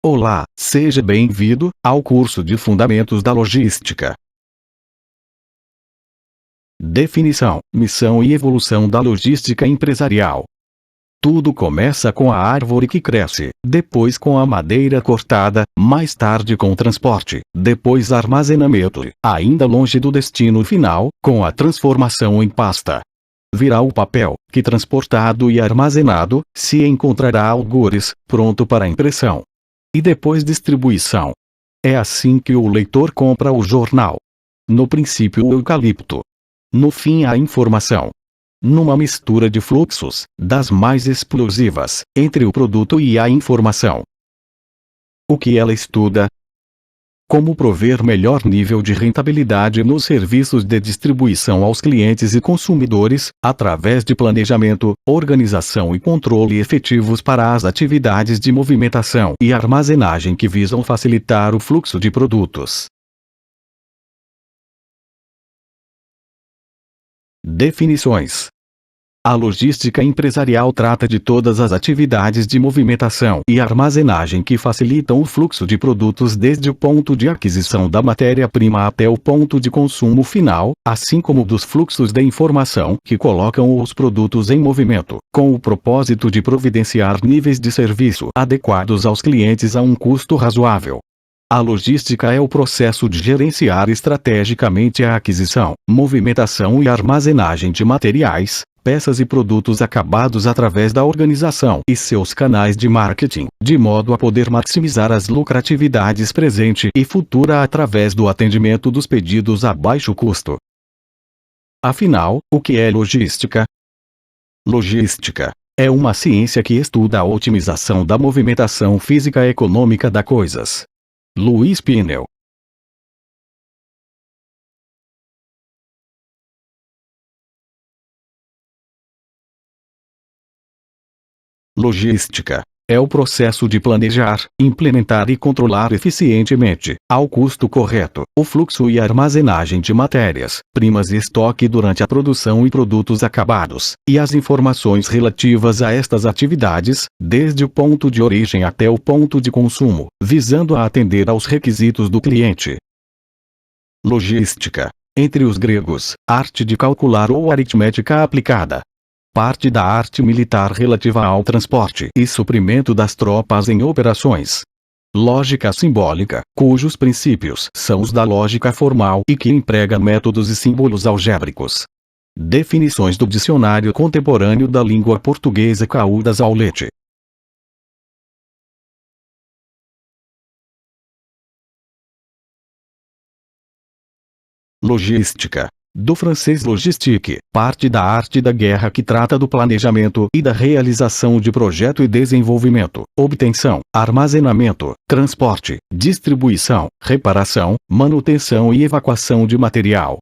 Olá, seja bem-vindo ao curso de Fundamentos da Logística. Definição, missão e evolução da logística empresarial. Tudo começa com a árvore que cresce, depois com a madeira cortada, mais tarde com o transporte, depois armazenamento, ainda longe do destino final, com a transformação em pasta. Virá o papel, que transportado e armazenado, se encontrará algures, pronto para impressão. E depois distribuição. É assim que o leitor compra o jornal. No princípio o eucalipto. No fim a informação. Numa mistura de fluxos, das mais explosivas, entre o produto e a informação. O que ela estuda? Como prover melhor nível de rentabilidade nos serviços de distribuição aos clientes e consumidores, através de planejamento, organização e controle efetivos para as atividades de movimentação e armazenagem que visam facilitar o fluxo de produtos. Definições. A logística empresarial trata de todas as atividades de movimentação e armazenagem que facilitam o fluxo de produtos desde o ponto de aquisição da matéria-prima até o ponto de consumo final, assim como dos fluxos de informação que colocam os produtos em movimento, com o propósito de providenciar níveis de serviço adequados aos clientes a um custo razoável. A logística é o processo de gerenciar estrategicamente a aquisição, movimentação e armazenagem de materiais, peças e produtos acabados através da organização e seus canais de marketing, de modo a poder maximizar as lucratividades presente e futura através do atendimento dos pedidos a baixo custo. Afinal, o que é logística? Logística é uma ciência que estuda a otimização da movimentação física e econômica das coisas. Luiz Pinel. Logística é o processo de planejar, implementar e controlar eficientemente, ao custo correto, o fluxo e armazenagem de matérias, primas e estoque durante a produção e produtos acabados, e as informações relativas a estas atividades, desde o ponto de origem até o ponto de consumo, visando a atender aos requisitos do cliente. Logística, entre os gregos, arte de calcular ou aritmética aplicada. Parte da arte militar relativa ao transporte e suprimento das tropas em operações. Lógica simbólica, cujos princípios são os da lógica formal e que emprega métodos e símbolos algébricos. Definições do Dicionário Contemporâneo da Língua Portuguesa Caldas Aulete. Logística. Do francês logistique, parte da arte da guerra que trata do planejamento e da realização de projeto e desenvolvimento, obtenção, armazenamento, transporte, distribuição, reparação, manutenção e evacuação de material.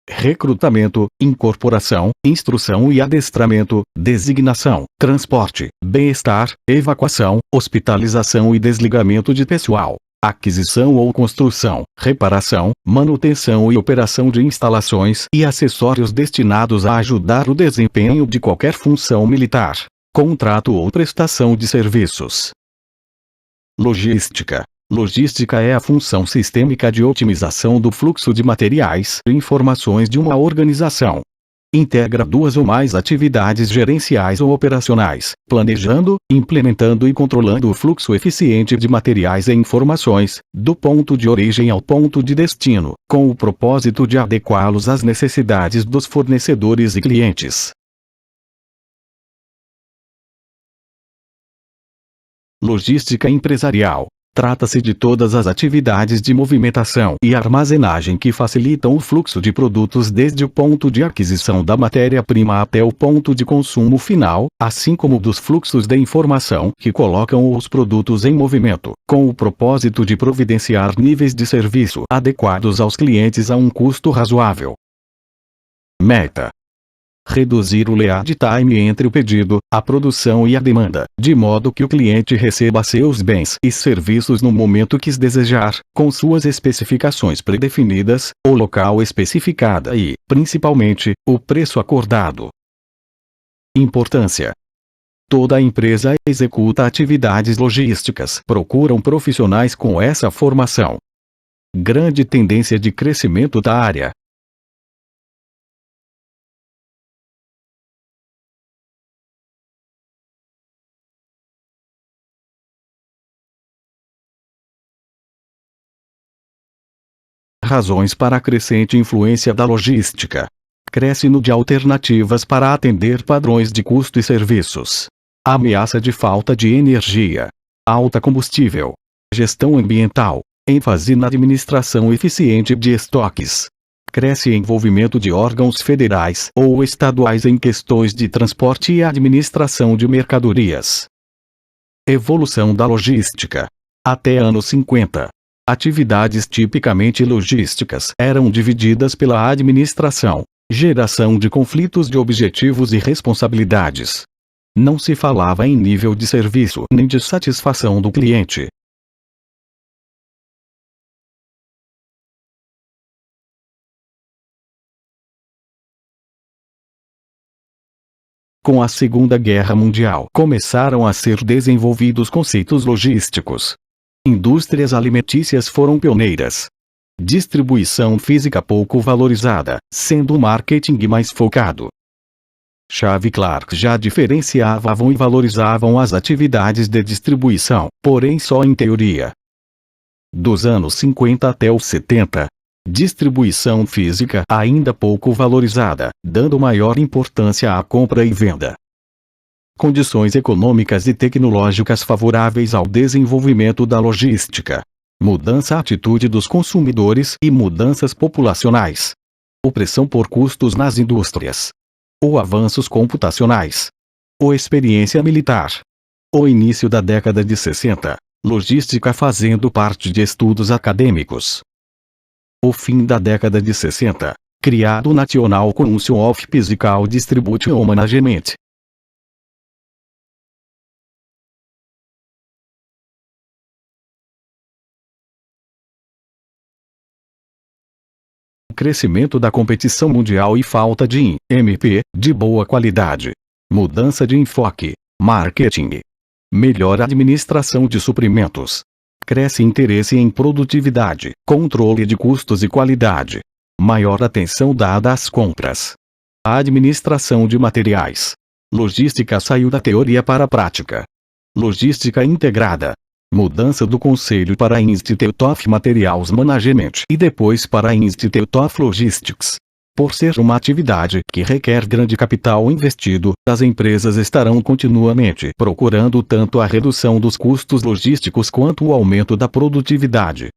Recrutamento, incorporação, instrução e adestramento, designação, transporte, bem-estar, evacuação, hospitalização e desligamento de pessoal. Aquisição ou construção, reparação, manutenção e operação de instalações e acessórios destinados a ajudar o desempenho de qualquer função militar, contrato ou prestação de serviços. Logística. Logística é a função sistêmica de otimização do fluxo de materiais e informações de uma organização. Integra duas ou mais atividades gerenciais ou operacionais, planejando, implementando e controlando o fluxo eficiente de materiais e informações, do ponto de origem ao ponto de destino, com o propósito de adequá-los às necessidades dos fornecedores e clientes. Logística empresarial. Trata-se de todas as atividades de movimentação e armazenagem que facilitam o fluxo de produtos desde o ponto de aquisição da matéria-prima até o ponto de consumo final, assim como dos fluxos de informação que colocam os produtos em movimento, com o propósito de providenciar níveis de serviço adequados aos clientes a um custo razoável. Meta. Reduzir o lead time entre o pedido, a produção e a demanda, de modo que o cliente receba seus bens e serviços no momento que desejar, com suas especificações predefinidas, o local especificada e, principalmente, o preço acordado. Importância. Toda empresa executa atividades logísticas. Procuram profissionais com essa formação. Grande tendência de crescimento da área. Razões para a crescente influência da logística. Cresce no de alternativas para atender padrões de custo e serviços. Ameaça de falta de energia. Alta combustível. Gestão ambiental. ênfase na administração eficiente de estoques. Cresce envolvimento de órgãos federais ou estaduais em questões de transporte e administração de mercadorias. Evolução da logística. Até anos 50. Atividades tipicamente logísticas eram divididas pela administração, geração de conflitos de objetivos e responsabilidades. Não se falava em nível de serviço nem de satisfação do cliente. Com a Segunda Guerra Mundial, começaram a ser desenvolvidos conceitos logísticos. Indústrias alimentícias foram pioneiras. Distribuição física pouco valorizada, sendo o marketing mais focado. Chave e Clark já diferenciavam e valorizavam as atividades de distribuição, porém só em teoria. Dos anos 50 até os 70, distribuição física ainda pouco valorizada, dando maior importância à compra e venda. Condições econômicas e tecnológicas favoráveis ao desenvolvimento da logística. Mudança atitude dos consumidores e mudanças populacionais. Opressão por custos nas indústrias. Ou avanços computacionais. Ou experiência militar. O início da década de 60. Logística fazendo parte de estudos acadêmicos. O fim da década de 60. Criado o National Council of Physical Distribution Management. Crescimento da competição mundial e falta de MP de boa qualidade. Mudança de enfoque. Marketing. Melhor administração de suprimentos. Cresce interesse em produtividade, controle de custos e qualidade. Maior atenção dada às compras. A administração de materiais. Logística saiu da teoria para a prática. Logística integrada. Mudança do conselho para Institute of Materials Management e depois para Institute of Logistics. Por ser uma atividade que requer grande capital investido, as empresas estarão continuamente procurando tanto a redução dos custos logísticos quanto o aumento da produtividade.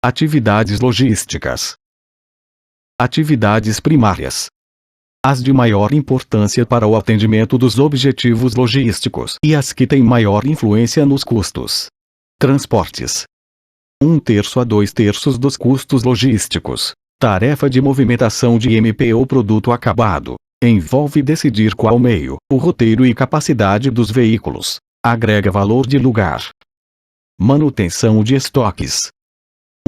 Atividades logísticas. Atividades primárias. As de maior importância para o atendimento dos objetivos logísticos e as que têm maior influência nos custos. Transportes. 1/3 a 2/3 dos custos logísticos. Tarefa de movimentação de MP ou produto acabado. Envolve decidir qual meio, o roteiro e capacidade dos veículos. Agrega valor de lugar. Manutenção de estoques.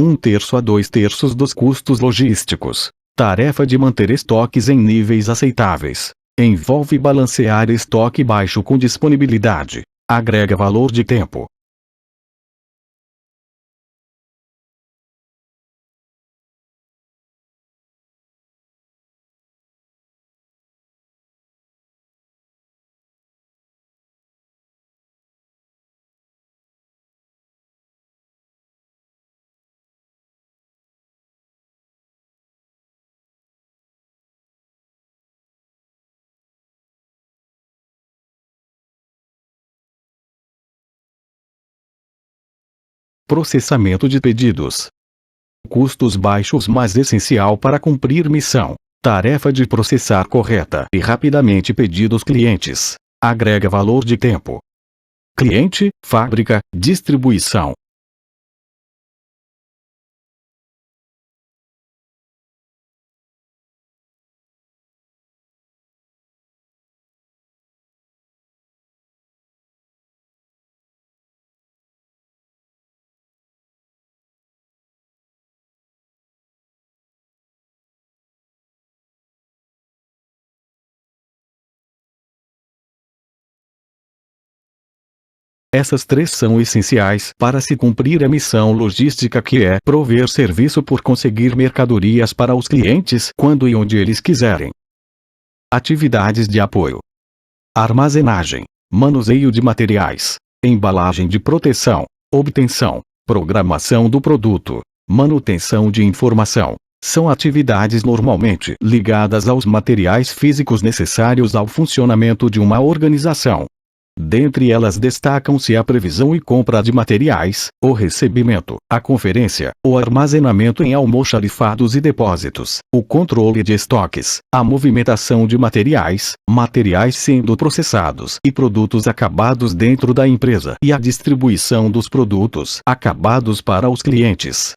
1/3 a 2/3 dos custos logísticos. Tarefa de manter estoques em níveis aceitáveis. Envolve balancear estoque baixo com disponibilidade. Agrega valor de tempo. Processamento de pedidos. Custos baixos mas essencial para cumprir missão. Tarefa de processar correta e rapidamente pedidos clientes. Agrega valor de tempo. Cliente, fábrica, distribuição. Essas três são essenciais para se cumprir a missão logística, que é prover serviço por conseguir mercadorias para os clientes quando e onde eles quiserem. Atividades de apoio: armazenagem, manuseio de materiais, embalagem de proteção, obtenção, programação do produto, manutenção de informação. São atividades normalmente ligadas aos materiais físicos necessários ao funcionamento de uma organização. Dentre elas destacam-se a previsão e compra de materiais, o recebimento, a conferência, o armazenamento em almoxarifados e depósitos, o controle de estoques, a movimentação de materiais, materiais sendo processados e produtos acabados dentro da empresa e a distribuição dos produtos acabados para os clientes.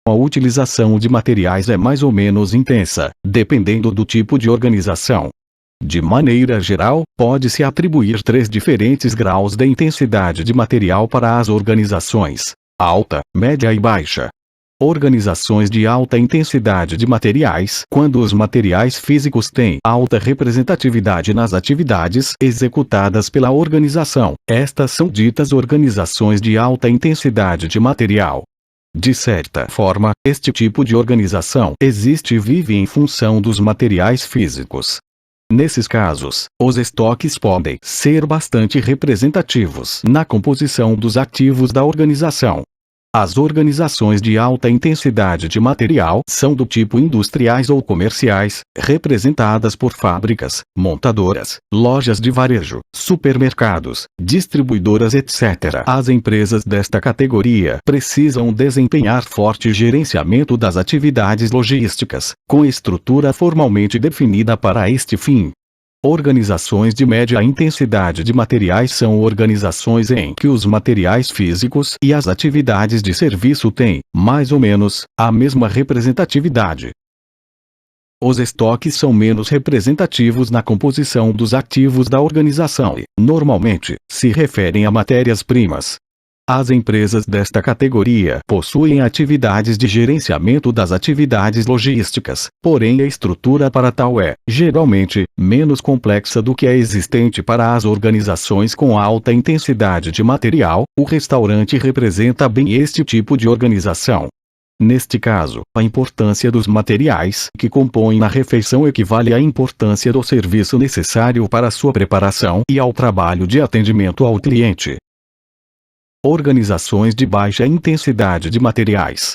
A utilização de materiais é mais ou menos intensa, dependendo do tipo de organização. De maneira geral, pode-se atribuir três diferentes graus de intensidade de material para as organizações: alta, média e baixa. Organizações de alta intensidade de materiais, quando os materiais físicos têm alta representatividade nas atividades executadas pela organização. Estas são ditas organizações de alta intensidade de material. De certa forma, este tipo de organização existe e vive em função dos materiais físicos. Nesses casos, os estoques podem ser bastante representativos na composição dos ativos da organização. As organizações de alta intensidade de material são do tipo industriais ou comerciais, representadas por fábricas, montadoras, lojas de varejo, supermercados, distribuidoras, etc. As empresas desta categoria precisam desempenhar forte gerenciamento das atividades logísticas, com estrutura formalmente definida para este fim. Organizações de média intensidade de materiais são organizações em que os materiais físicos e as atividades de serviço têm, mais ou menos, a mesma representatividade. Os estoques são menos representativos na composição dos ativos da organização e, normalmente, se referem a matérias-primas. As empresas desta categoria possuem atividades de gerenciamento das atividades logísticas, porém a estrutura para tal é, geralmente, menos complexa do que a existente para as organizações com alta intensidade de material. O restaurante representa bem este tipo de organização. Neste caso, a importância dos materiais que compõem a refeição equivale à importância do serviço necessário para sua preparação e ao trabalho de atendimento ao cliente. Organizações de baixa intensidade de materiais.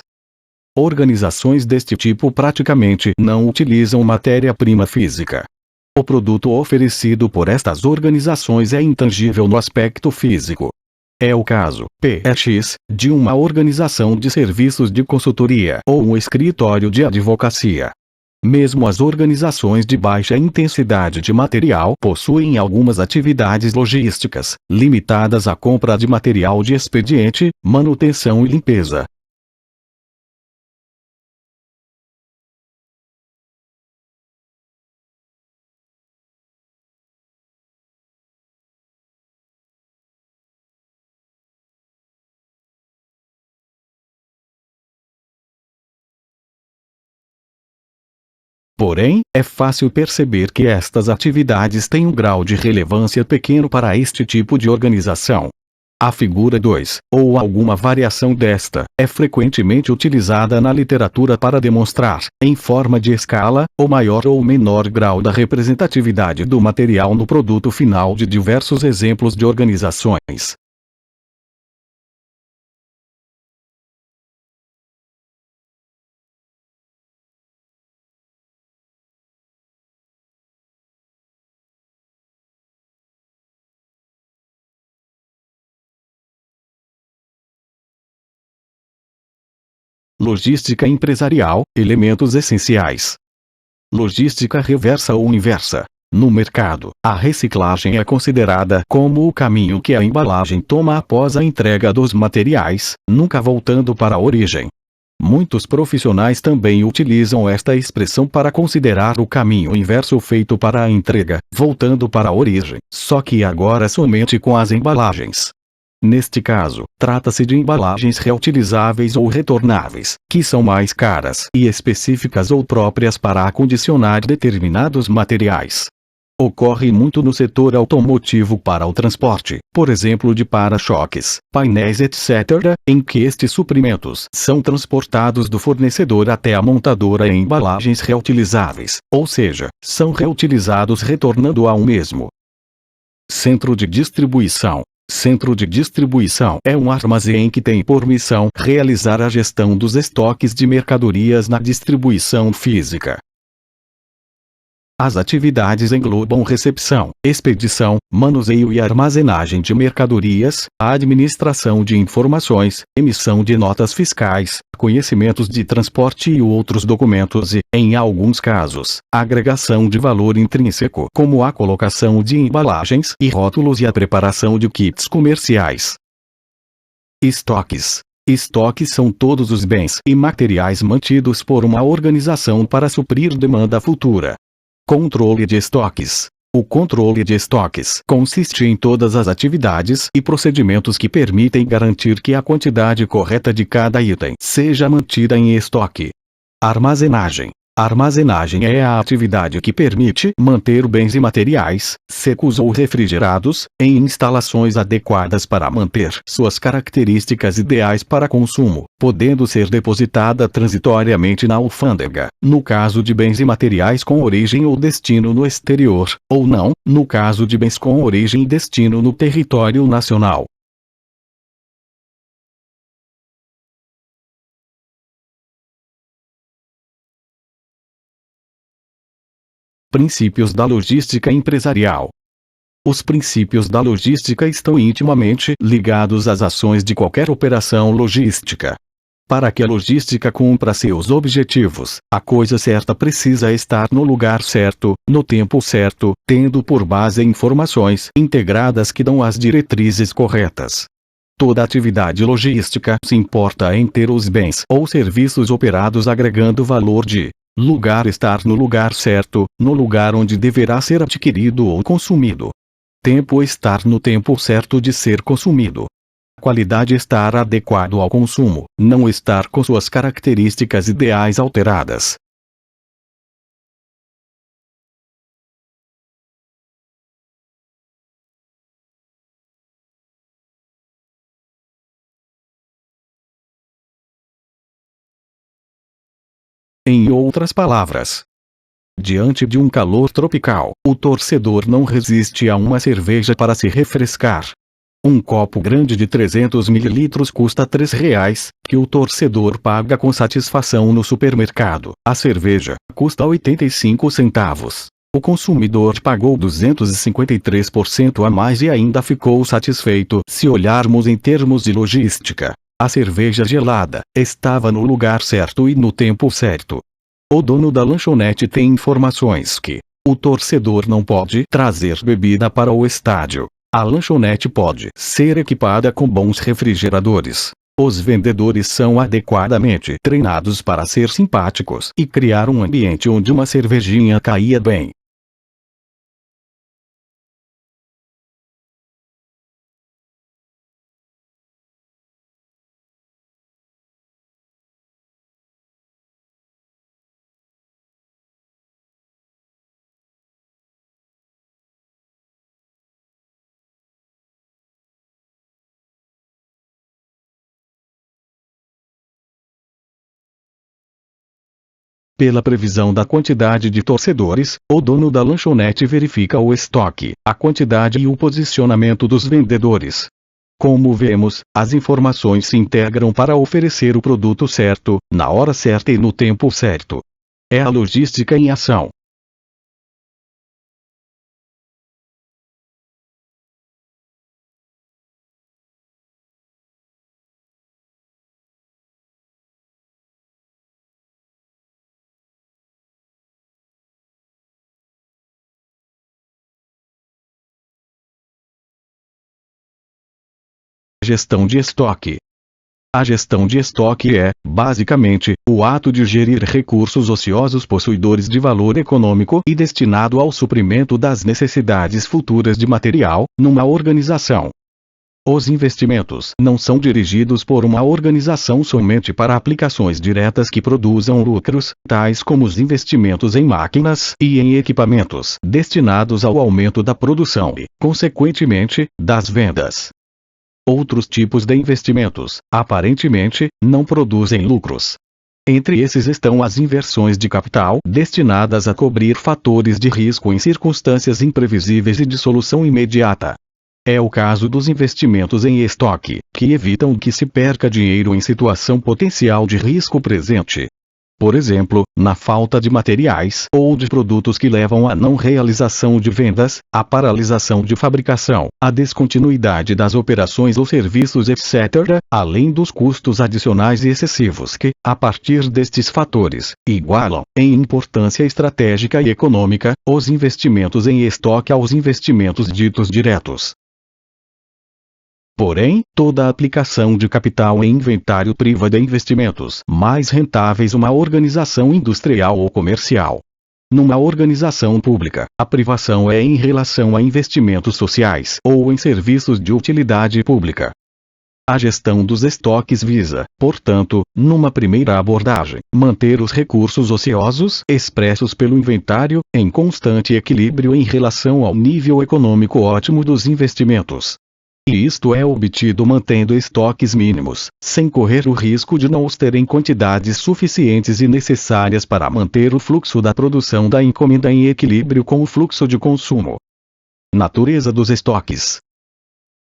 Organizações deste tipo praticamente não utilizam matéria-prima física. O produto oferecido por estas organizações é intangível no aspecto físico. É o caso, PX, de uma organização de serviços de consultoria ou um escritório de advocacia. Mesmo as organizações de baixa intensidade de material possuem algumas atividades logísticas, limitadas à compra de material de expediente, manutenção e limpeza. Porém, é fácil perceber que estas atividades têm um grau de relevância pequeno para este tipo de organização. A figura 2, ou alguma variação desta, é frequentemente utilizada na literatura para demonstrar, em forma de escala, o maior ou menor grau da representatividade do material no produto final de diversos exemplos de organizações. Logística empresarial, elementos essenciais. Logística reversa ou inversa. No mercado, a reciclagem é considerada como o caminho que a embalagem toma após a entrega dos materiais, nunca voltando para a origem. Muitos profissionais também utilizam esta expressão para considerar o caminho inverso feito para a entrega, voltando para a origem, só que agora somente com as embalagens. Neste caso, trata-se de embalagens reutilizáveis ou retornáveis, que são mais caras e específicas ou próprias para acondicionar determinados materiais. Ocorre muito no setor automotivo para o transporte, por exemplo de para-choques, painéis etc., em que estes suprimentos são transportados do fornecedor até a montadora em embalagens reutilizáveis, ou seja, são reutilizados retornando ao mesmo. Centro de distribuição. Centro de distribuição é um armazém que tem por missão realizar a gestão dos estoques de mercadorias na distribuição física. As atividades englobam recepção, expedição, manuseio e armazenagem de mercadorias, a administração de informações, emissão de notas fiscais, conhecimentos de transporte e outros documentos e, em alguns casos, agregação de valor intrínseco, como a colocação de embalagens e rótulos e a preparação de kits comerciais. Estoques. Estoques são todos os bens e materiais mantidos por uma organização para suprir demanda futura. Controle de estoques. O controle de estoques consiste em todas as atividades e procedimentos que permitem garantir que a quantidade correta de cada item seja mantida em estoque. Armazenagem. Armazenagem é a atividade que permite manter bens e materiais, secos ou refrigerados, em instalações adequadas para manter suas características ideais para consumo, podendo ser depositada transitoriamente na alfândega, no caso de bens e materiais com origem ou destino no exterior, ou não, no caso de bens com origem e destino no território nacional. Princípios da logística empresarial. Os princípios da logística estão intimamente ligados às ações de qualquer operação logística. Para que a logística cumpra seus objetivos, a coisa certa precisa estar no lugar certo, no tempo certo, tendo por base informações integradas que dão as diretrizes corretas. Toda atividade logística se importa em ter os bens ou serviços operados agregando valor de lugar estar no lugar certo, no lugar onde deverá ser adquirido ou consumido. Tempo estar no tempo certo de ser consumido. Qualidade estar adequado ao consumo, não estar com suas características ideais alteradas. Em outras palavras, diante de um calor tropical, o torcedor não resiste a uma cerveja para se refrescar. Um copo grande de 300 ml custa R$3, que o torcedor paga com satisfação no supermercado. A cerveja custa 85 centavos. O consumidor pagou 253% a mais e ainda ficou satisfeito se olharmos em termos de logística. A cerveja gelada estava no lugar certo e no tempo certo. O dono da lanchonete tem informações que o torcedor não pode trazer bebida para o estádio. A lanchonete pode ser equipada com bons refrigeradores. Os vendedores são adequadamente treinados para ser simpáticos e criar um ambiente onde uma cervejinha caia bem. Pela previsão da quantidade de torcedores, o dono da lanchonete verifica o estoque, a quantidade e o posicionamento dos vendedores. Como vemos, as informações se integram para oferecer o produto certo, na hora certa e no tempo certo. É a logística em ação. Gestão de estoque. A gestão de estoque é, basicamente, o ato de gerir recursos ociosos possuidores de valor econômico e destinado ao suprimento das necessidades futuras de material, numa organização. Os investimentos não são dirigidos por uma organização somente para aplicações diretas que produzam lucros, tais como os investimentos em máquinas e em equipamentos destinados ao aumento da produção e, consequentemente, das vendas. Outros tipos de investimentos, aparentemente, não produzem lucros. Entre esses estão as inversões de capital destinadas a cobrir fatores de risco em circunstâncias imprevisíveis e de solução imediata. É o caso dos investimentos em estoque, que evitam que se perca dinheiro em situação potencial de risco presente. Por exemplo, na falta de materiais ou de produtos que levam à não realização de vendas, à paralisação de fabricação, à descontinuidade das operações ou serviços, etc., além dos custos adicionais e excessivos que, a partir destes fatores, igualam, em importância estratégica e econômica, os investimentos em estoque aos investimentos ditos diretos. Porém, toda aplicação de capital em inventário priva de investimentos mais rentáveis uma organização industrial ou comercial. Numa organização pública, a privação é em relação a investimentos sociais ou em serviços de utilidade pública. A gestão dos estoques visa, portanto, numa primeira abordagem, manter os recursos ociosos expressos pelo inventário em constante equilíbrio em relação ao nível econômico ótimo dos investimentos. E isto é obtido mantendo estoques mínimos, sem correr o risco de não os ter em quantidades suficientes e necessárias para manter o fluxo da produção da encomenda em equilíbrio com o fluxo de consumo. Natureza dos estoques.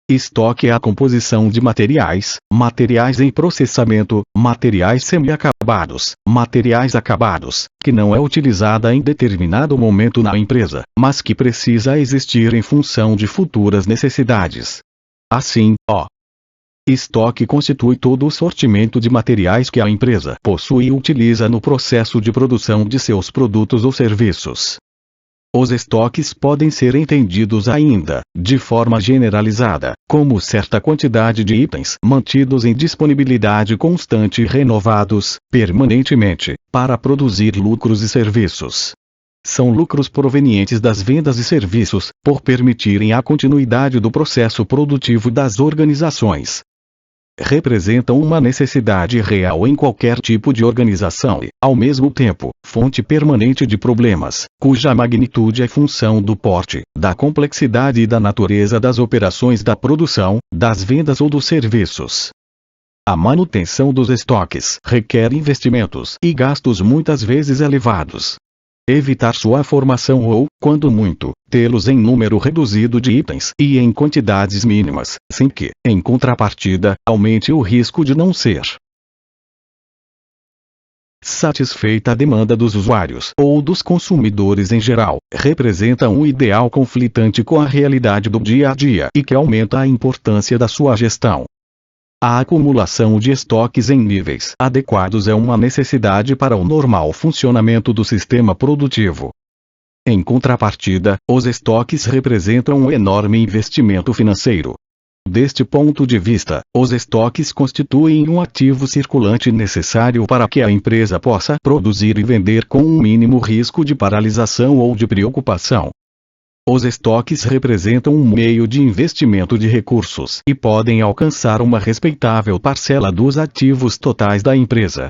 Estoque é a composição de materiais, materiais em processamento, materiais semi-acabados, materiais acabados, que não é utilizada em determinado momento na empresa, mas que precisa existir em função de futuras necessidades. Assim, o estoque constitui todo o sortimento de materiais que a empresa possui e utiliza no processo de produção de seus produtos ou serviços. Os estoques podem ser entendidos ainda, de forma generalizada, como certa quantidade de itens mantidos em disponibilidade constante e renovados, permanentemente, para produzir lucros e serviços. São lucros provenientes das vendas e serviços, por permitirem a continuidade do processo produtivo das organizações. Representam uma necessidade real em qualquer tipo de organização e, ao mesmo tempo, fonte permanente de problemas, cuja magnitude é função do porte, da complexidade e da natureza das operações da produção, das vendas ou dos serviços. A manutenção dos estoques requer investimentos e gastos muitas vezes elevados. Evitar sua formação ou, quando muito, tê-los em número reduzido de itens e em quantidades mínimas, sem que, em contrapartida, aumente o risco de não ser satisfeita a demanda dos usuários ou dos consumidores em geral, representa um ideal conflitante com a realidade do dia a dia e que aumenta a importância da sua gestão. A acumulação de estoques em níveis adequados é uma necessidade para o normal funcionamento do sistema produtivo. Em contrapartida, os estoques representam um enorme investimento financeiro. Deste ponto de vista, os estoques constituem um ativo circulante necessário para que a empresa possa produzir e vender com um mínimo risco de paralisação ou de preocupação. Os estoques representam um meio de investimento de recursos e podem alcançar uma respeitável parcela dos ativos totais da empresa.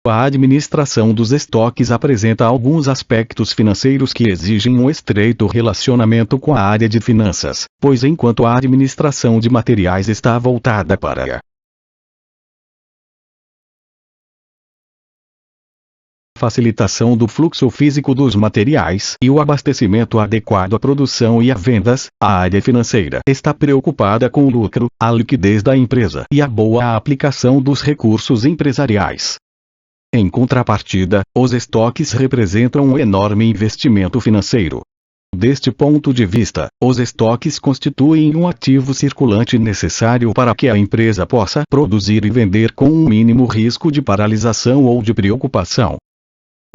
A administração dos estoques apresenta alguns aspectos financeiros que exigem um estreito relacionamento com a área de finanças, pois enquanto a administração de materiais está voltada para a facilitação do fluxo físico dos materiais e o abastecimento adequado à produção e a vendas, a área financeira está preocupada com o lucro, a liquidez da empresa e a boa aplicação dos recursos empresariais. Em contrapartida, os estoques representam um enorme investimento financeiro. Deste ponto de vista, os estoques constituem um ativo circulante necessário para que a empresa possa produzir e vender com um mínimo risco de paralisação ou de preocupação.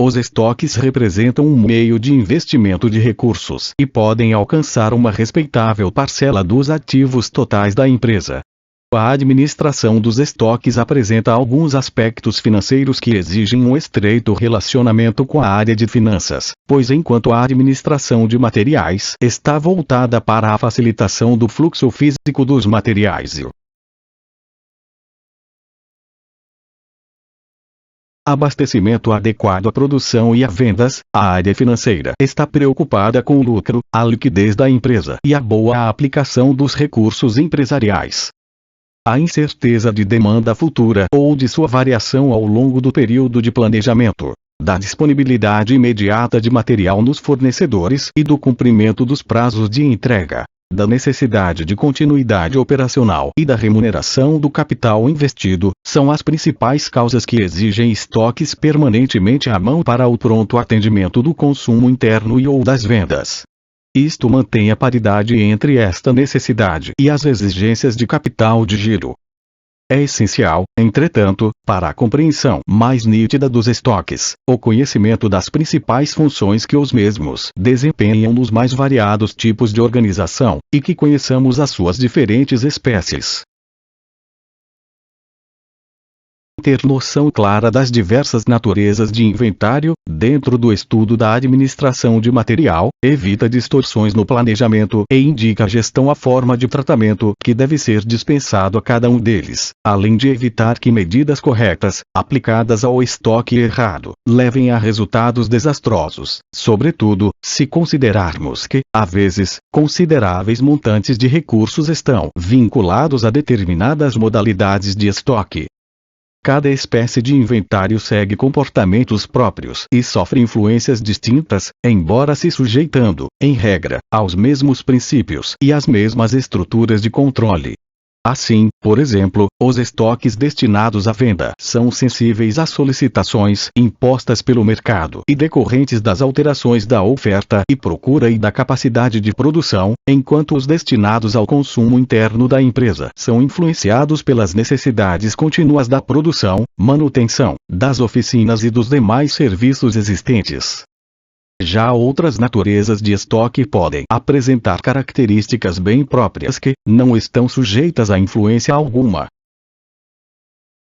Os estoques representam um meio de investimento de recursos e podem alcançar uma respeitável parcela dos ativos totais da empresa. A administração dos estoques apresenta alguns aspectos financeiros que exigem um estreito relacionamento com a área de finanças, pois enquanto a administração de materiais está voltada para a facilitação do fluxo físico dos materiais e o abastecimento adequado à produção e a vendas, a área financeira está preocupada com o lucro, a liquidez da empresa e a boa aplicação dos recursos empresariais. A incerteza de demanda futura ou de sua variação ao longo do período de planejamento, da disponibilidade imediata de material nos fornecedores e do cumprimento dos prazos de entrega, da necessidade de continuidade operacional e da remuneração do capital investido, são as principais causas que exigem estoques permanentemente à mão para o pronto atendimento do consumo interno e ou das vendas. Isto mantém a paridade entre esta necessidade e as exigências de capital de giro. É essencial, entretanto, para a compreensão mais nítida dos estoques, o conhecimento das principais funções que os mesmos desempenham nos mais variados tipos de organização, e que conheçamos as suas diferentes espécies. Ter noção clara das diversas naturezas de inventário, dentro do estudo da administração de material, evita distorções no planejamento e indica à gestão a forma de tratamento que deve ser dispensado a cada um deles, além de evitar que medidas corretas, aplicadas ao estoque errado, levem a resultados desastrosos, sobretudo, se considerarmos que, às vezes, consideráveis montantes de recursos estão vinculados a determinadas modalidades de estoque. Cada espécie de inventário segue comportamentos próprios e sofre influências distintas, embora se sujeitando, em regra, aos mesmos princípios e às mesmas estruturas de controle. Assim, por exemplo, os estoques destinados à venda são sensíveis às solicitações impostas pelo mercado e decorrentes das alterações da oferta e procura e da capacidade de produção, enquanto os destinados ao consumo interno da empresa são influenciados pelas necessidades contínuas da produção, manutenção, das oficinas e dos demais serviços existentes. Já outras naturezas de estoque podem apresentar características bem próprias que não estão sujeitas a influência alguma.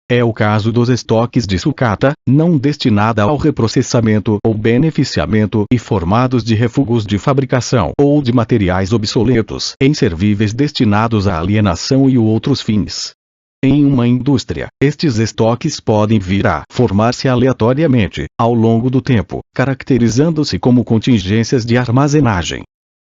É o caso dos estoques de sucata, não destinada ao reprocessamento ou beneficiamento e formados de refugos de fabricação ou de materiais obsoletos e inservíveis destinados à alienação e outros fins. Em uma indústria, estes estoques podem vir a formar-se aleatoriamente, ao longo do tempo, caracterizando-se como contingências de armazenagem.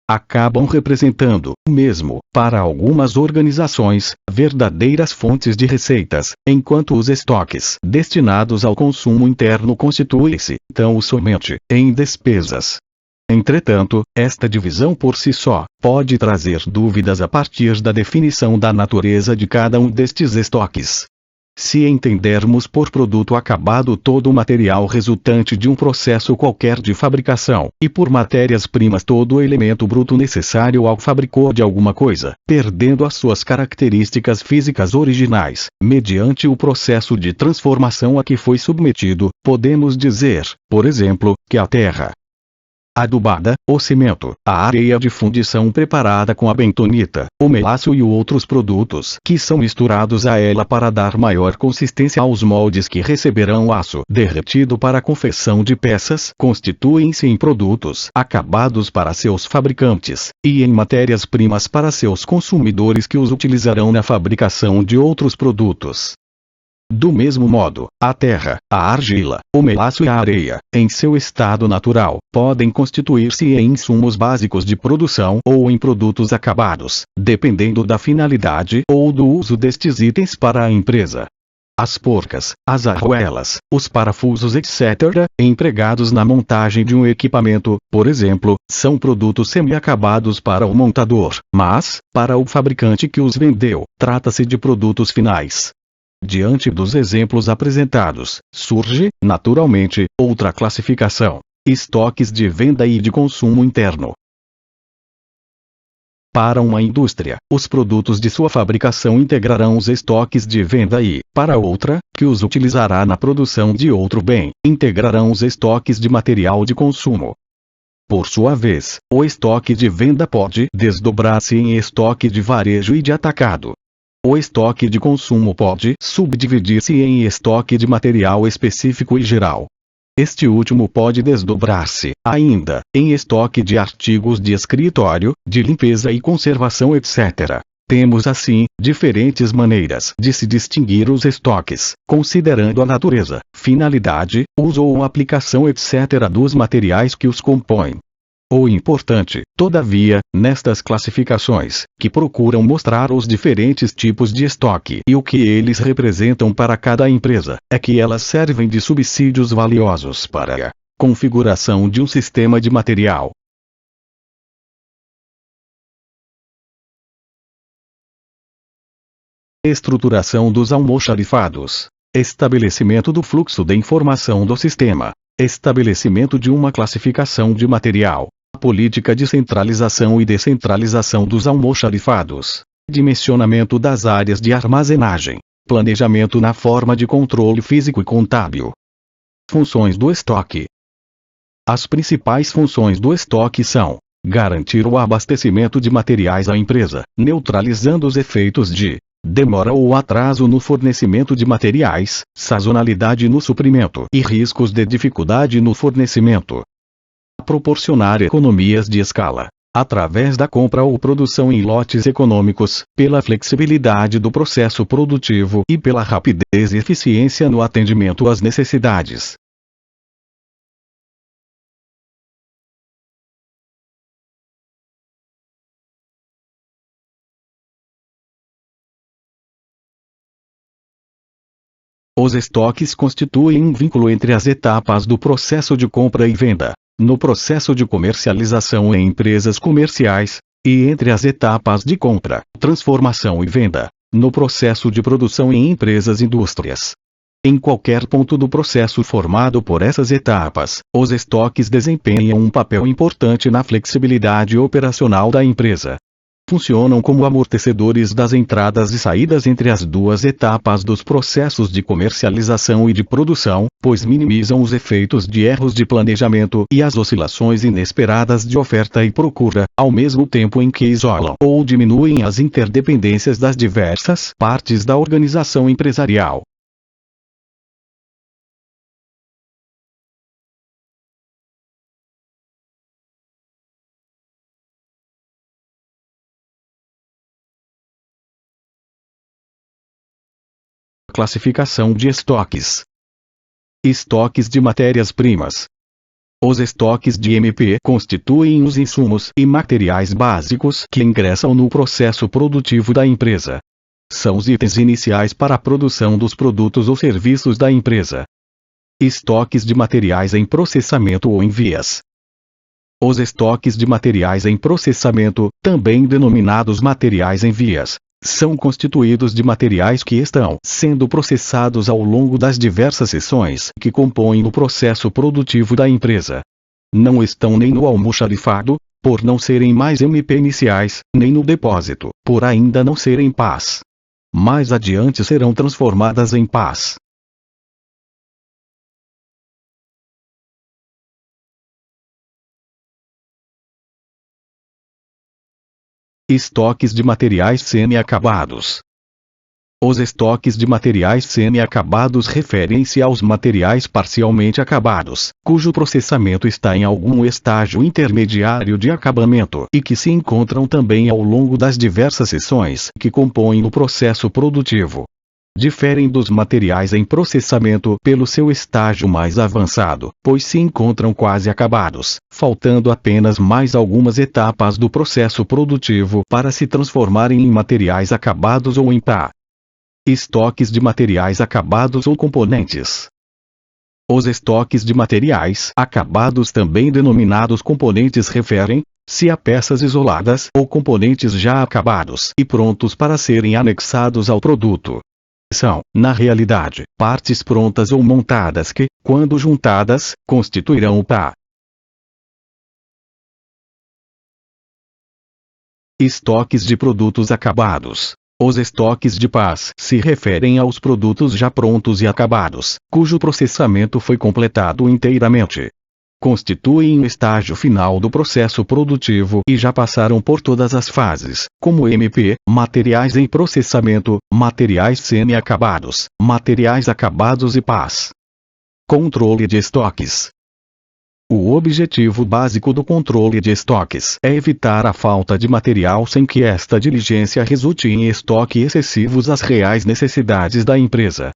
Acabam representando, mesmo, para algumas organizações, verdadeiras fontes de receitas, enquanto os estoques destinados ao consumo interno constituem-se, então somente, em despesas. Entretanto, esta divisão por si só pode trazer dúvidas a partir da definição da natureza de cada um destes estoques. Se entendermos por produto acabado todo o material resultante de um processo qualquer de fabricação, e por matérias-primas todo o elemento bruto necessário ao fabricor de alguma coisa, perdendo as suas características físicas originais, mediante o processo de transformação a que foi submetido, podemos dizer, por exemplo, que a terra adubada, o cimento, a areia de fundição preparada com a bentonita, o melaço e outros produtos que são misturados a ela para dar maior consistência aos moldes que receberão aço derretido para a confecção de peças, constituem-se em produtos acabados para seus fabricantes, e em matérias-primas para seus consumidores que os utilizarão na fabricação de outros produtos. Do mesmo modo, a terra, a argila, o melaço e a areia, em seu estado natural, podem constituir-se em insumos básicos de produção ou em produtos acabados, dependendo da finalidade ou do uso destes itens para a empresa. As porcas, as arruelas, os parafusos etc., empregados na montagem de um equipamento, por exemplo, são produtos semi-acabados para o montador, mas, para o fabricante que os vendeu, trata-se de produtos finais. Diante dos exemplos apresentados, surge, naturalmente, outra classificação: estoques de venda e de consumo interno. Para uma indústria, os produtos de sua fabricação integrarão os estoques de venda e, para outra, que os utilizará na produção de outro bem, integrarão os estoques de material de consumo. Por sua vez, o estoque de venda pode desdobrar-se em estoque de varejo e de atacado. O estoque de consumo pode subdividir-se em estoque de material específico e geral. Este último pode desdobrar-se, ainda, em estoque de artigos de escritório, de limpeza e conservação, etc. Temos assim, diferentes maneiras de se distinguir os estoques, considerando a natureza, finalidade, uso ou aplicação, etc. dos materiais que os compõem. O importante, todavia, nestas classificações, que procuram mostrar os diferentes tipos de estoque e o que eles representam para cada empresa, é que elas servem de subsídios valiosos para a configuração de um sistema de material. Estruturação dos almoxarifados. Estabelecimento do fluxo de informação do sistema. Estabelecimento de uma classificação de material. Política de centralização e descentralização dos almoxarifados. Dimensionamento das áreas de armazenagem. Planejamento na forma de controle físico e contábil. Funções do estoque. As principais funções do estoque são: garantir o abastecimento de materiais à empresa, neutralizando os efeitos de demora ou atraso no fornecimento de materiais, sazonalidade no suprimento e riscos de dificuldade no fornecimento. Proporcionar economias de escala, através da compra ou produção em lotes econômicos, pela flexibilidade do processo produtivo e pela rapidez e eficiência no atendimento às necessidades. Os estoques constituem um vínculo entre as etapas do processo de compra e venda, no processo de comercialização em empresas comerciais, e entre as etapas de compra, transformação e venda, no processo de produção em empresas indústrias. Em qualquer ponto do processo formado por essas etapas, os estoques desempenham um papel importante na flexibilidade operacional da empresa. Funcionam como amortecedores das entradas e saídas entre as duas etapas dos processos de comercialização e de produção, pois minimizam os efeitos de erros de planejamento e as oscilações inesperadas de oferta e procura, ao mesmo tempo em que isolam ou diminuem as interdependências das diversas partes da organização empresarial. Classificação de estoques. Estoques de matérias-primas. Os estoques de MP constituem os insumos e materiais básicos que ingressam no processo produtivo da empresa. São os itens iniciais para a produção dos produtos ou serviços da empresa. Estoques de materiais em processamento ou em vias. Os estoques de materiais em processamento, também denominados materiais em vias, são constituídos de materiais que estão sendo processados ao longo das diversas seções que compõem o processo produtivo da empresa. Não estão nem no almoxarifado, por não serem mais MP iniciais, nem no depósito, por ainda não serem PAs. Mais adiante serão transformadas em PAs. Estoques de materiais semi-acabados. Os estoques de materiais semi-acabados referem-se aos materiais parcialmente acabados, cujo processamento está em algum estágio intermediário de acabamento e que se encontram também ao longo das diversas seções que compõem o processo produtivo. Diferem dos materiais em processamento pelo seu estágio mais avançado, pois se encontram quase acabados, faltando apenas mais algumas etapas do processo produtivo para se transformarem em materiais acabados ou em PA. Estoques de materiais acabados ou componentes. Os estoques de materiais acabados, também denominados componentes, referem-se a peças isoladas ou componentes já acabados e prontos para serem anexados ao produto. São, na realidade, partes prontas ou montadas que, quando juntadas, constituirão o PA. Estoques de produtos acabados. Os estoques de PAs se referem aos produtos já prontos e acabados, cujo processamento foi completado inteiramente. Constituem o estágio final do processo produtivo e já passaram por todas as fases, como MP, materiais em processamento, materiais semi-acabados, materiais acabados e PAs. Controle de estoques. O objetivo básico do controle de estoques é evitar a falta de material sem que esta diligência resulte em estoque excessivos às reais necessidades da empresa.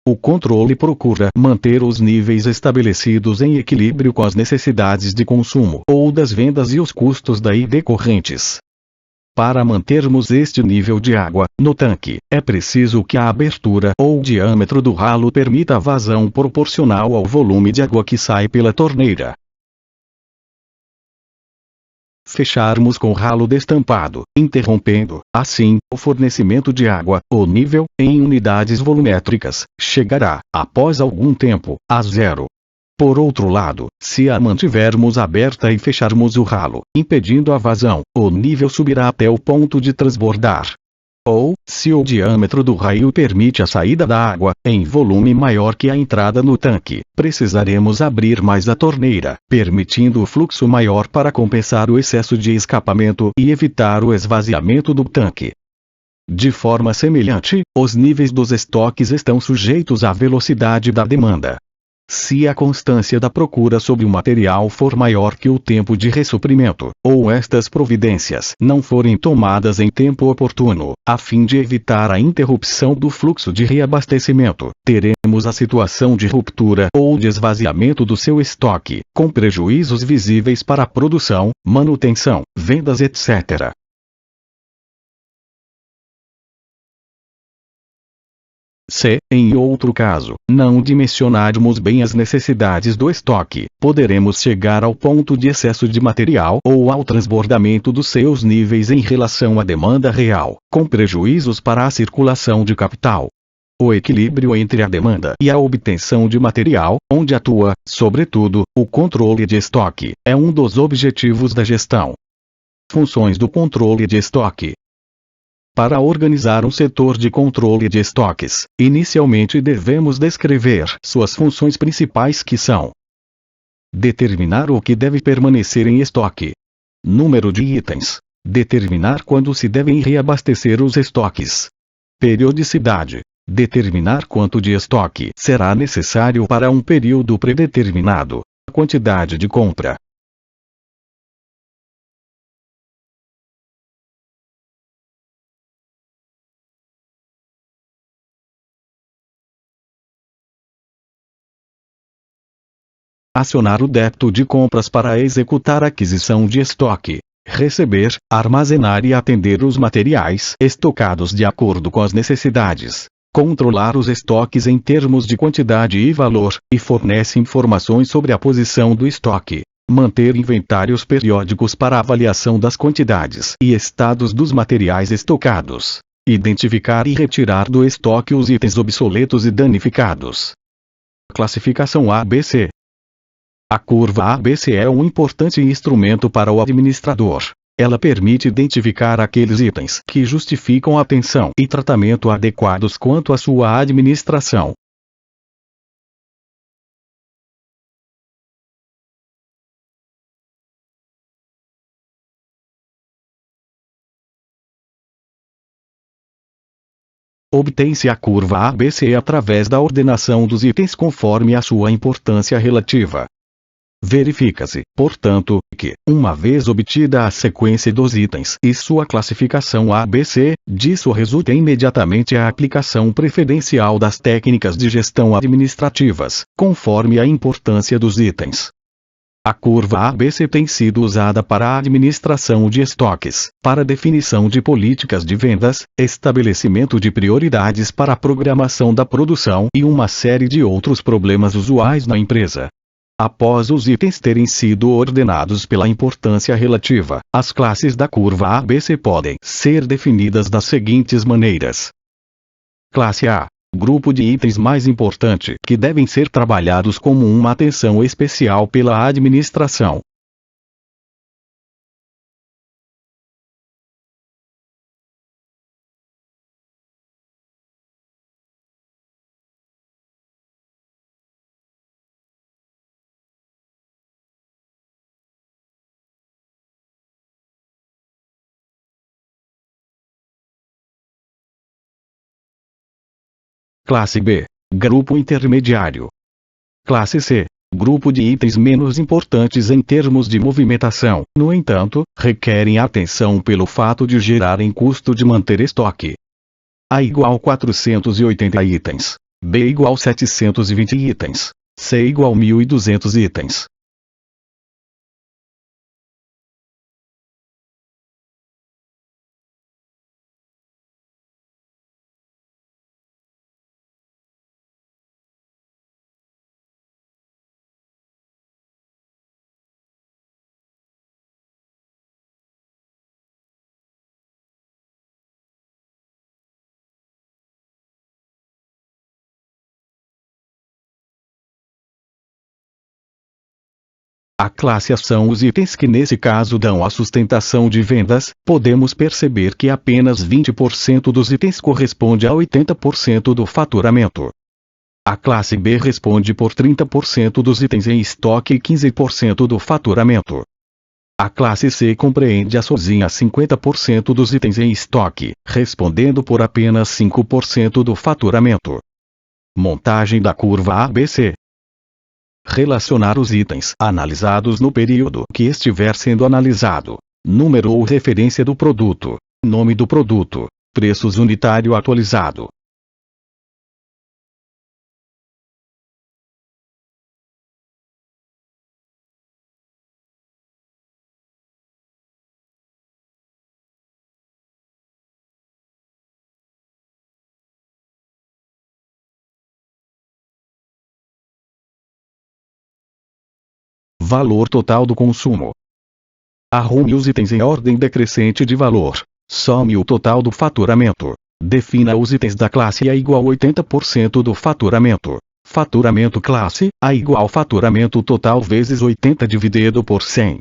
O controle procura manter os níveis estabelecidos em equilíbrio com as necessidades de consumo ou das vendas e os custos daí decorrentes. Para mantermos este nível de água no tanque, é preciso que a abertura ou diâmetro do ralo permita a vazão proporcional ao volume de água que sai pela torneira. Fecharmos com o ralo destampado, interrompendo, assim, o fornecimento de água. O nível, em unidades volumétricas, chegará, após algum tempo, a zero. Por outro lado, se a mantivermos aberta e fecharmos o ralo, impedindo a vazão, o nível subirá até o ponto de transbordar. Ou, se o diâmetro do raio permite a saída da água, em volume maior que a entrada no tanque, precisaremos abrir mais a torneira, permitindo o fluxo maior para compensar o excesso de escapamento e evitar o esvaziamento do tanque. De forma semelhante, os níveis dos estoques estão sujeitos à velocidade da demanda. Se a constância da procura sobre o material for maior que o tempo de ressuprimento, ou estas providências não forem tomadas em tempo oportuno, a fim de evitar a interrupção do fluxo de reabastecimento, teremos a situação de ruptura ou de esvaziamento do seu estoque, com prejuízos visíveis para a produção, manutenção, vendas, etc. Se, em outro caso, não dimensionarmos bem as necessidades do estoque, poderemos chegar ao ponto de excesso de material ou ao transbordamento dos seus níveis em relação à demanda real, com prejuízos para a circulação de capital. O equilíbrio entre a demanda e a obtenção de material, onde atua, sobretudo, o controle de estoque, é um dos objetivos da gestão. Funções do controle de estoque. Para organizar um setor de controle de estoques, inicialmente devemos descrever suas funções principais, que são: determinar o que deve permanecer em estoque, número de itens, determinar quando se devem reabastecer os estoques, periodicidade, determinar quanto de estoque será necessário para um período predeterminado, quantidade de compra. Acionar o débito de compras para executar a aquisição de estoque. Receber, armazenar e atender os materiais estocados de acordo com as necessidades. Controlar os estoques em termos de quantidade e valor, e fornece informações sobre a posição do estoque. Manter inventários periódicos para avaliação das quantidades e estados dos materiais estocados. Identificar e retirar do estoque os itens obsoletos e danificados. Classificação ABC. A curva ABC é um importante instrumento para o administrador. Ela permite identificar aqueles itens que justificam atenção e tratamento adequados quanto à sua administração. Obtém-se a curva ABC através da ordenação dos itens conforme a sua importância relativa. Verifica-se, portanto, que, uma vez obtida a sequência dos itens e sua classificação ABC, disso resulta imediatamente a aplicação preferencial das técnicas de gestão administrativas, conforme a importância dos itens. A curva ABC tem sido usada para a administração de estoques, para definição de políticas de vendas, estabelecimento de prioridades para a programação da produção e uma série de outros problemas usuais na empresa. Após os itens terem sido ordenados pela importância relativa, as classes da curva ABC podem ser definidas das seguintes maneiras. Classe A. Grupo de itens mais importante que devem ser trabalhados como uma atenção especial pela administração. Classe B. Grupo intermediário. Classe C. Grupo de itens menos importantes em termos de movimentação, no entanto, requerem atenção pelo fato de gerarem custo de manter estoque. A igual 480 itens. B igual 720 itens. C igual 1.200 itens. A classe A são os itens que nesse caso dão a sustentação de vendas. Podemos perceber que apenas 20% dos itens corresponde a 80% do faturamento. A classe B responde por 30% dos itens em estoque e 15% do faturamento. A classe C compreende a sozinha 50% dos itens em estoque, respondendo por apenas 5% do faturamento. Montagem da curva ABC. Relacionar os itens analisados no período que estiver sendo analisado. Número ou referência do produto. Nome do produto. Preços unitário atualizado. Valor total do consumo. Arrume os itens em ordem decrescente de valor. Some o total do faturamento. Defina os itens da classe A igual 80% do faturamento. Faturamento classe A igual faturamento total vezes 80 dividido por 100.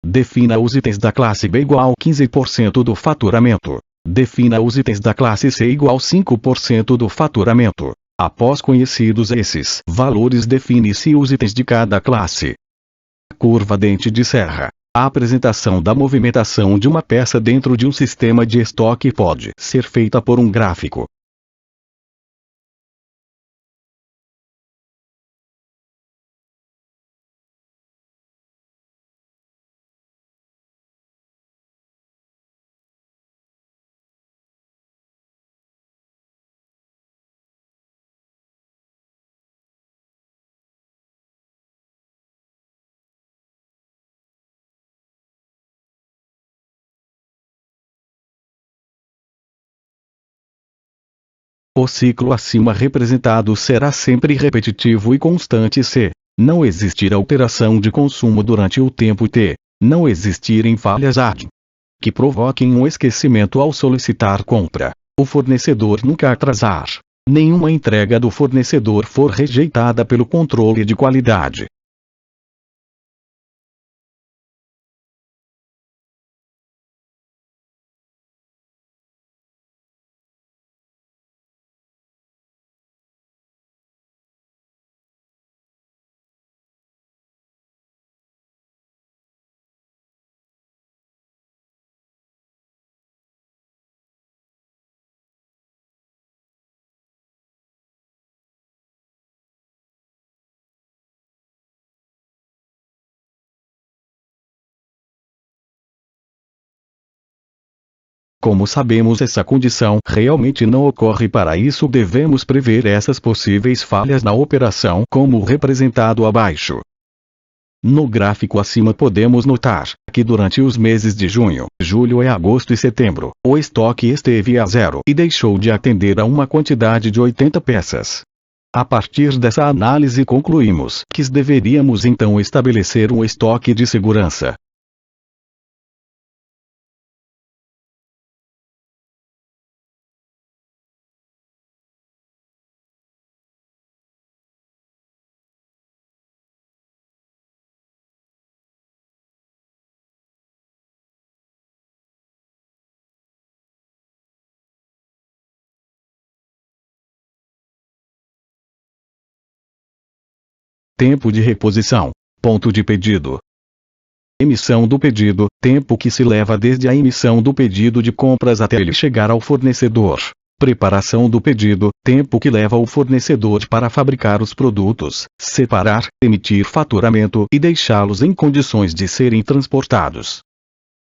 Defina os itens da classe B igual 15% do faturamento. Defina os itens da classe C igual 5% do faturamento. Após conhecidos esses valores, define-se os itens de cada classe. Curva dente de serra. A apresentação da movimentação de uma peça dentro de um sistema de estoque pode ser feita por um gráfico. O ciclo acima representado será sempre repetitivo e constante se não existir alteração de consumo durante o tempo t, não existirem falhas ad que provoquem um esquecimento ao solicitar compra, o fornecedor nunca atrasar, nenhuma entrega do fornecedor for rejeitada pelo controle de qualidade. Como sabemos, essa condição realmente não ocorre. Para isso devemos prever essas possíveis falhas na operação, como representado abaixo. No gráfico acima podemos notar que durante os meses de junho, julho e agosto e setembro, o estoque esteve a zero e deixou de atender a uma quantidade de 80 peças. A partir dessa análise concluímos que deveríamos então estabelecer um estoque de segurança. Tempo de reposição. Ponto de pedido. Emissão do pedido, tempo que se leva desde a emissão do pedido de compras até ele chegar ao fornecedor. Preparação do pedido, tempo que leva o fornecedor para fabricar os produtos, separar, emitir faturamento e deixá-los em condições de serem transportados.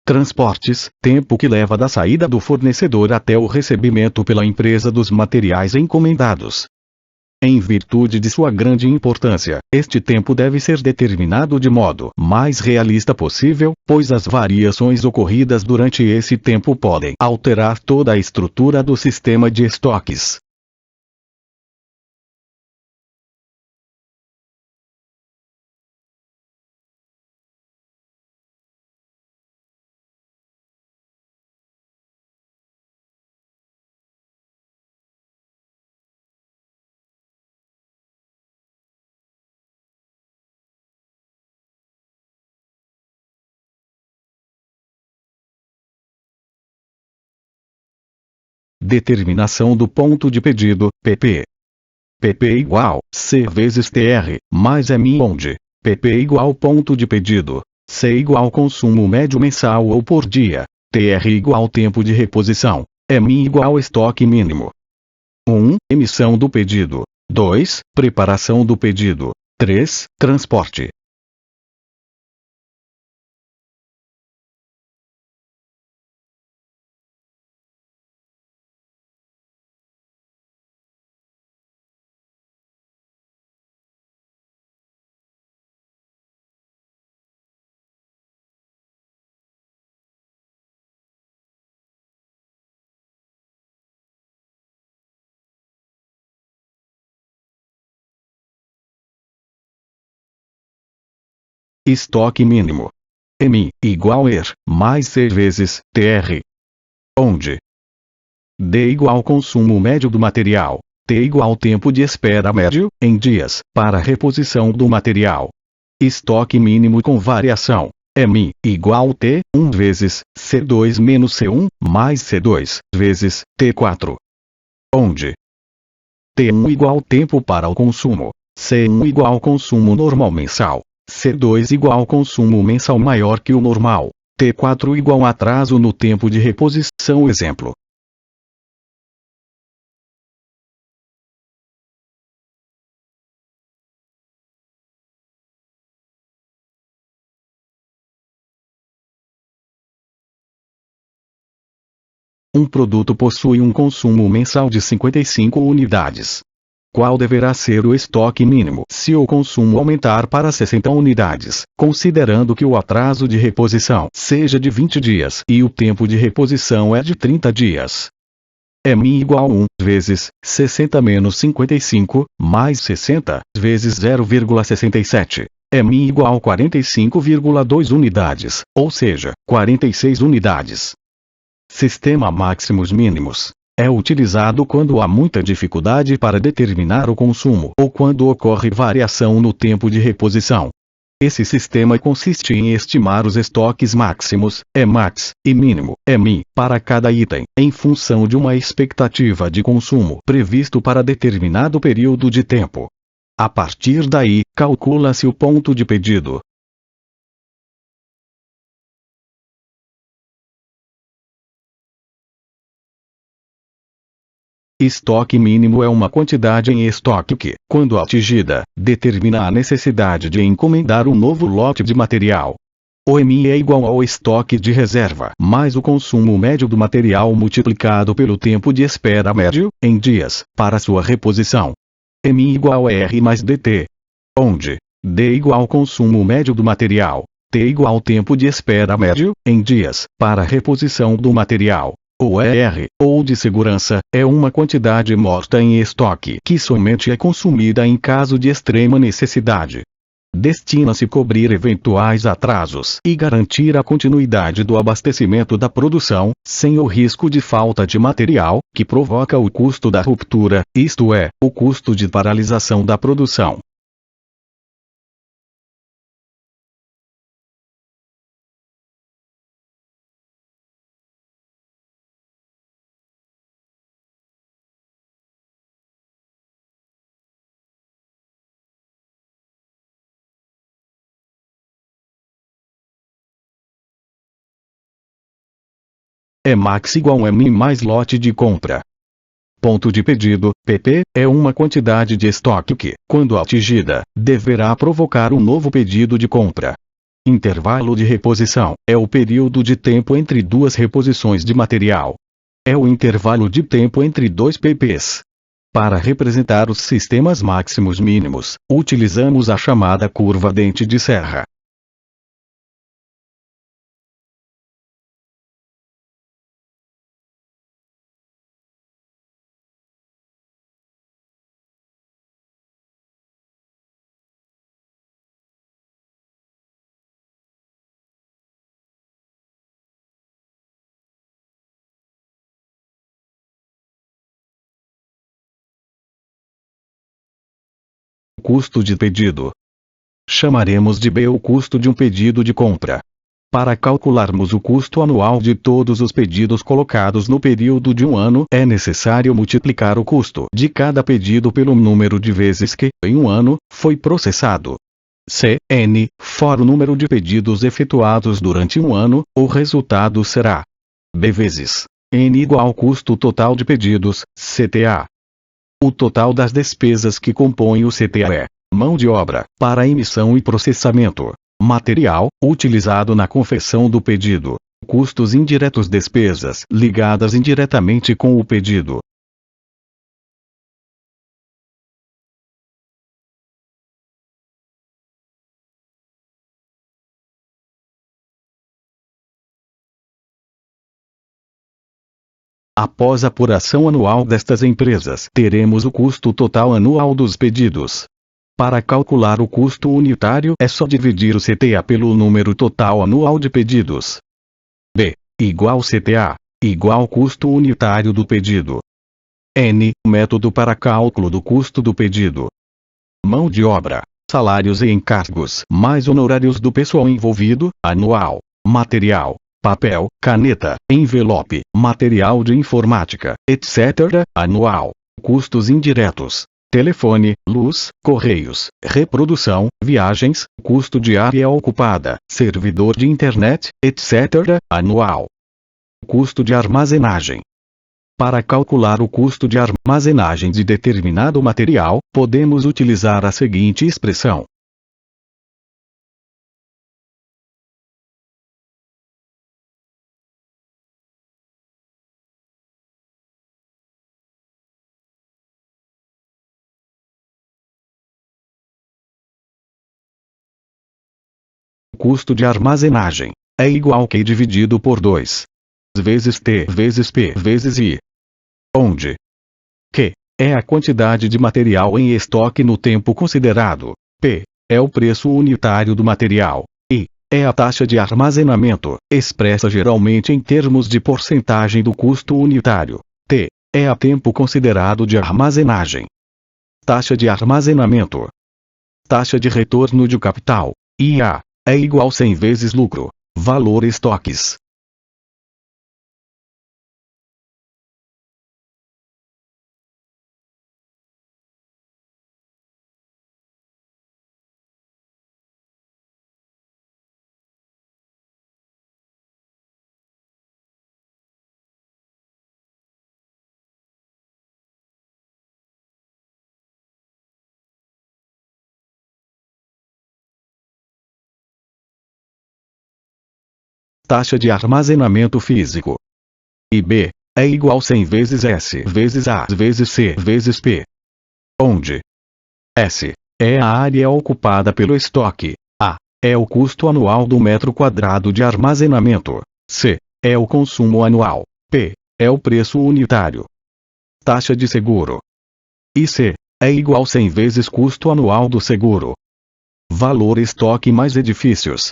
Transportes, tempo que leva da saída do fornecedor até o recebimento pela empresa dos materiais encomendados. Em virtude de sua grande importância, este tempo deve ser determinado de modo mais realista possível, pois as variações ocorridas durante esse tempo podem alterar toda a estrutura do sistema de estoques. Determinação do ponto de pedido, PP. PP igual C vezes TR, mais M onde PP igual ponto de pedido, C igual consumo médio mensal ou por dia, TR igual tempo de reposição, M igual estoque mínimo. 1. Emissão do pedido. 2. Preparação do pedido. 3. Transporte. Estoque mínimo. M igual ER, mais C vezes TR. Onde D igual consumo médio do material. T igual tempo de espera médio, em dias, para reposição do material. Estoque mínimo com variação. M igual T1 vezes C2 menos C1, mais C2 vezes T4. Onde T1 igual tempo para o consumo. C1 igual consumo normal mensal. C2 igual consumo mensal maior que o normal. T4 igual atraso no tempo de reposição. Exemplo. Um produto possui um consumo mensal de 55 unidades. Qual deverá ser o estoque mínimo se o consumo aumentar para 60 unidades, considerando que o atraso de reposição seja de 20 dias e o tempo de reposição é de 30 dias? M igual 1 vezes 60 menos 55, mais 60, vezes 0,67. M igual 45,2 unidades, ou seja, 46 unidades. Sistema máximos mínimos. É utilizado quando há muita dificuldade para determinar o consumo ou quando ocorre variação no tempo de reposição. Esse sistema consiste em estimar os estoques máximos, Emax, e mínimo, MI, para cada item, em função de uma expectativa de consumo previsto para determinado período de tempo. A partir daí, calcula-se o ponto de pedido. Estoque mínimo é uma quantidade em estoque que, quando atingida, determina a necessidade de encomendar um novo lote de material. O MI é igual ao estoque de reserva mais o consumo médio do material multiplicado pelo tempo de espera médio, em dias, para sua reposição. MI igual a R mais DT. Onde D igual ao consumo médio do material, T igual ao tempo de espera médio, em dias, para reposição do material. O ER, ou de segurança, é uma quantidade morta em estoque que somente é consumida em caso de extrema necessidade. Destina-se a cobrir eventuais atrasos e garantir a continuidade do abastecimento da produção, sem o risco de falta de material, que provoca o custo da ruptura, isto é, o custo de paralisação da produção. Emax igual a M mais lote de compra. Ponto de pedido, PP, é uma quantidade de estoque que, quando atingida, deverá provocar um novo pedido de compra. Intervalo de reposição é o período de tempo entre duas reposições de material. É o intervalo de tempo entre dois PPs. Para representar os sistemas máximos mínimos, utilizamos a chamada curva dente de serra. Custo de pedido. Chamaremos de B o custo de um pedido de compra. Para calcularmos o custo anual de todos os pedidos colocados no período de um ano, é necessário multiplicar o custo de cada pedido pelo número de vezes que, em um ano, foi processado. Se N for o número de pedidos efetuados durante um ano, o resultado será B vezes N igual ao custo total de pedidos, CTA. O total das despesas que compõem o CTA é mão de obra para emissão e processamento, material utilizado na confecção do pedido, custos indiretos, despesas ligadas indiretamente com o pedido. Após a apuração anual destas empresas, teremos o custo total anual dos pedidos. Para calcular o custo unitário é só dividir o CTA pelo número total anual de pedidos. B igual CTA igual custo unitário do pedido. N método para cálculo do custo do pedido. Mão de obra, salários e encargos mais honorários do pessoal envolvido, anual. Material, papel, caneta, envelope, material de informática, etc., anual. Custos indiretos. Telefone, luz, correios, reprodução, viagens, custo de área ocupada, servidor de internet, etc., anual. Custo de armazenagem. Para calcular o custo de armazenagem de determinado material, podemos utilizar a seguinte expressão. Custo de armazenagem é igual a Q dividido por 2 vezes T vezes P vezes I, onde Q é a quantidade de material em estoque no tempo considerado, P é o preço unitário do material, I é a taxa de armazenamento, expressa geralmente em termos de porcentagem do custo unitário, T é a tempo considerado de armazenagem. Taxa de armazenamento. Taxa de retorno de capital, IA, é igual 100 vezes lucro, valor estoques. Taxa de armazenamento físico. IB é igual 100 vezes S vezes A vezes C vezes P, onde S é a área ocupada pelo estoque, A é o custo anual do metro quadrado de armazenamento, C é o consumo anual, P é o preço unitário. Taxa de seguro. IC é igual 100 vezes custo anual do seguro. Valor estoque mais edifícios.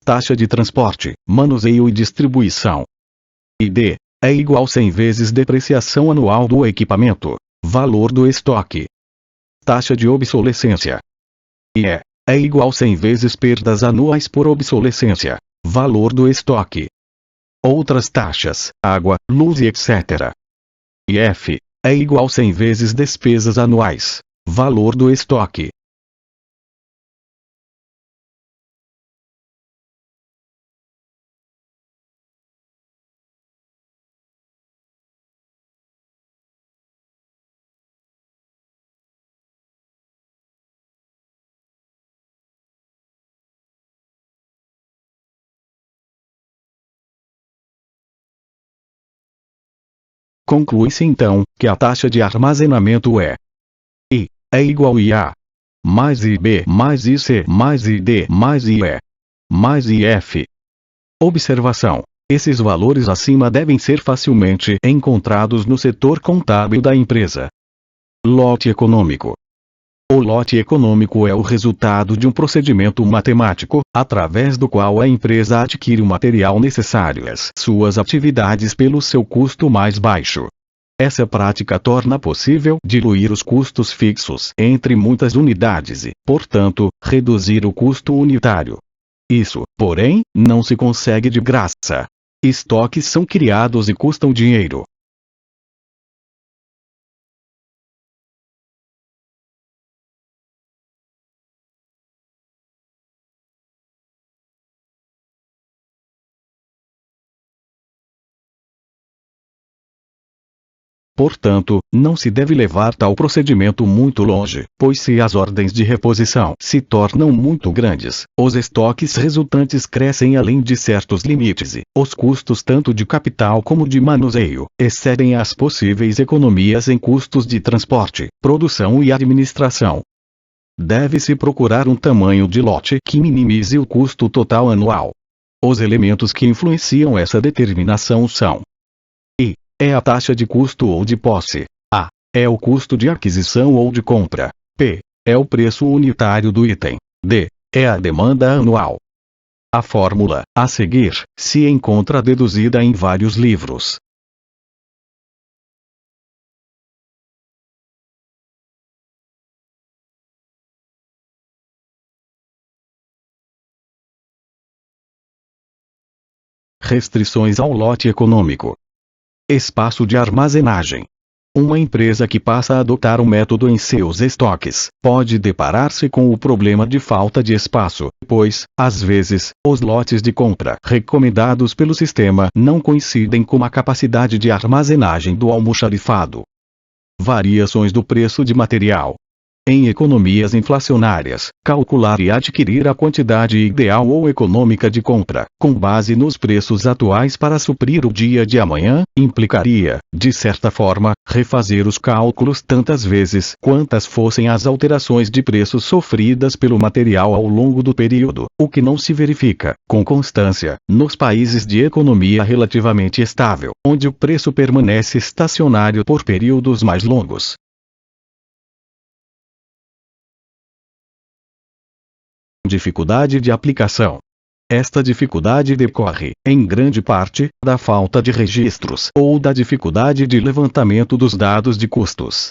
Taxa de transporte, manuseio e distribuição. ID é igual 100 vezes depreciação anual do equipamento, valor do estoque. Taxa de obsolescência. I é igual 100 vezes perdas anuais por obsolescência, valor do estoque. Outras taxas, água, luz e etc. IF é igual 100 vezes despesas anuais, valor do estoque. Conclui-se então, que a taxa de armazenamento é I é igual a IA mais IB mais IC mais ID mais IE mais IF. Observação: esses valores acima devem ser facilmente encontrados no setor contábil da empresa. Lote econômico. O lote econômico é o resultado de um procedimento matemático, através do qual a empresa adquire o material necessário às suas atividades pelo seu custo mais baixo. Essa prática torna possível diluir os custos fixos entre muitas unidades e, portanto, reduzir o custo unitário. Isso, porém, não se consegue de graça. Estoques são criados e custam dinheiro. Portanto, não se deve levar tal procedimento muito longe, pois se as ordens de reposição se tornam muito grandes, os estoques resultantes crescem além de certos limites e os custos tanto de capital como de manuseio excedem as possíveis economias em custos de transporte, produção e administração. Deve-se procurar um tamanho de lote que minimize o custo total anual. Os elementos que influenciam essa determinação são: I é a taxa de custo ou de posse. A é o custo de aquisição ou de compra. P é o preço unitário do item. D é a demanda anual. A fórmula a seguir se encontra deduzida em vários livros. Restrições ao lote econômico. Espaço de armazenagem. Uma empresa que passa a adotar um método em seus estoques pode deparar-se com o problema de falta de espaço, pois, às vezes, os lotes de compra recomendados pelo sistema não coincidem com a capacidade de armazenagem do almoxarifado. Variações do preço de material. Em economias inflacionárias, calcular e adquirir a quantidade ideal ou econômica de compra, com base nos preços atuais para suprir o dia de amanhã, implicaria, de certa forma, refazer os cálculos tantas vezes quantas fossem as alterações de preços sofridas pelo material ao longo do período, o que não se verifica, com constância, nos países de economia relativamente estável, onde o preço permanece estacionário por períodos mais longos. Dificuldade de aplicação. Esta dificuldade decorre, em grande parte, da falta de registros ou da dificuldade de levantamento dos dados de custos.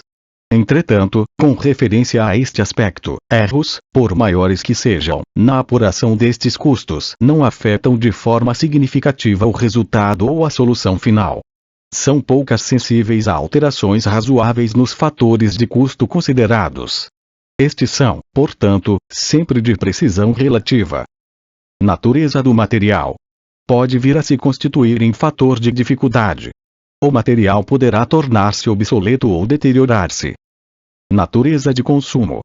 Entretanto, com referência a este aspecto, erros, por maiores que sejam, na apuração destes custos não afetam de forma significativa o resultado ou a solução final. São poucas sensíveis a alterações razoáveis nos fatores de custo considerados. Estes são, portanto, sempre de precisão relativa. Natureza do material. Pode vir a se constituir em fator de dificuldade. O material poderá tornar-se obsoleto ou deteriorar-se. Natureza de consumo.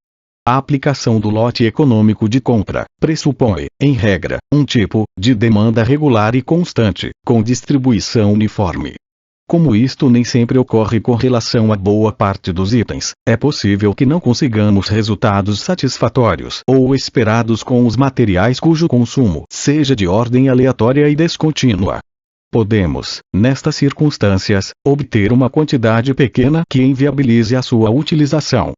A aplicação do lote econômico de compra pressupõe, em regra, um tipo de demanda regular e constante, com distribuição uniforme. Como isto nem sempre ocorre com relação a boa parte dos itens, é possível que não consigamos resultados satisfatórios ou esperados com os materiais cujo consumo seja de ordem aleatória e descontínua. Podemos, nestas circunstâncias, obter uma quantidade pequena que inviabilize a sua utilização.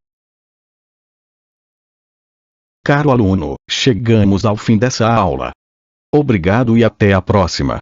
Caro aluno, chegamos ao fim dessa aula. Obrigado e até a próxima.